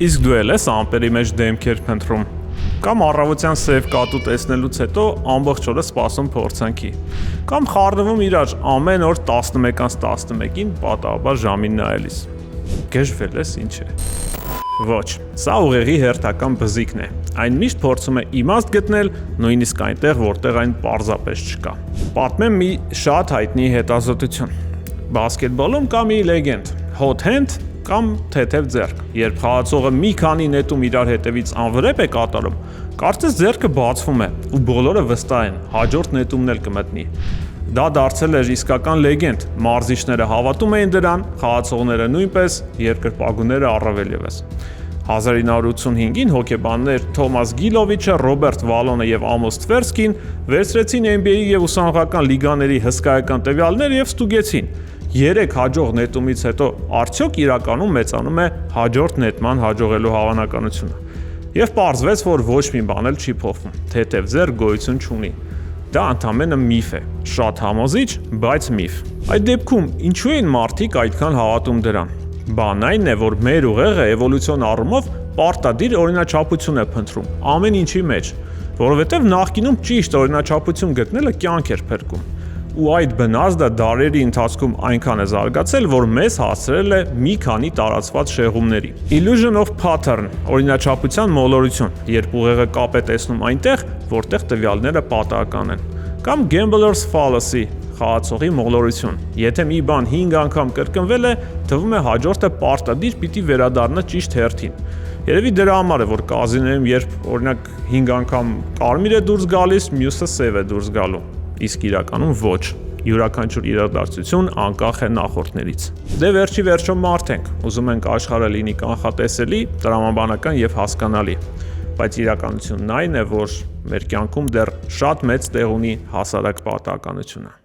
Իսկ դու ես ամպերի մեջ դեմքեր փնտրում։ Կամ առավոտյան սև կատու տեսնելուց հետո ամբողջ օրը սպասում փորձանքի։ Կամ խառնվում իրար ամեն օր 11:11-ին պատահաբար ժամին նայելիս։ Գժվել ես ինչ է։ Ոչ, սա ուղեղի հերթական բզիկն է։ Այն միշտ փորձում է իմաստ գտնել, նույնիսկ այնտեղ, որտեղ այն պարզապես չկա։ Պատմեմ մի շատ հայտնի հետազոտություն։ Բասկետբոլում կա մի լեգենդ՝ hot hand կամ թեթև ձեռք։ Երբ խաղացողը մի քանի նետում իրար հետևից անվրեպ է կատարում, կարծես ձեռքը բացվում է ու բոլորը վստահ են, հաջորդ նետումն էլ կմտնի։ Դա դարձել էր իսկական լեգենդ։ Մարզիչները հավատում էին դրան, խաղացողները նույնպես, երկրպագուները առավել ևս։ 1985-ին հոկեբաններ Թոմաս Գիլովիչը, Ռոբերտ Վալոնը եւ Ամոս Թվերսկին վերցրեցին NBA-ի եւ ուսանողական լիգաների հսկայական տվյալներ եւ ստուգեցին 3 հաջող նետումից հետո արդյոք իրականում մեծանում է հաջորդ նետման հաջողելու հավանականությունը։ Եվ պարզվեց, որ ոչ մի բան էլ չի փոխվում։ Թեթև ձեռք գոյություն չունի։ Դա ընդամենը միֆ է, շատ համոզիչ, բայց միֆ։ Այդ դեպքում ինչու են մարդիկ այդքան հավատում դրան։ Բանն այն է, որ մեր ուղեղը էվոլյուցիոն առումով պարտադիր օրինաչափություն է փնտրում ամեն ինչի մեջ, որովհետև նախկինում ճիշտ օրինաչափություն գտնելը կյանք էր փրկում։ Ու այդ բնազդը դարերի ընթացքում այնքան է զարգացել, որ մեզ հասցրել է մի քանի տարածված շեղումների։ Illusion of pattern, օրինաչափության մոլորություն, երբ ուղեղը կապ է տեսնում այնտեղ, որտեղ տվյալները պատահական են։ Կամ gambler's fallacy, խաղացողի մոլորություն։ Եթե մի բան 5 անգամ կրկնվել է, թվում է հաջորդը պարտադիր պիտի վերադառնա ճիշտ հերթին։ Երևի դրա համար է, որ կազինոյում երբ օրինակ 5 անգամ կարմիր է դուրս գալիս, մյուսը սև է դուրս գալու։ Իսկ իրականում ոչ։ Յուրաքանչյուր իրադարձություն անկախ է նախորդներից։ Դե վերջի վերջո մարդ ենք, ուզում ենք աշխարհը լինի կանխատեսելի, տրամաբանական եւ հասկանալի։ Բայց իրականությունն այն է, որ մեր կյանքում դեռ շատ մեծ տեղ ունի հասարակ պատահականությունը։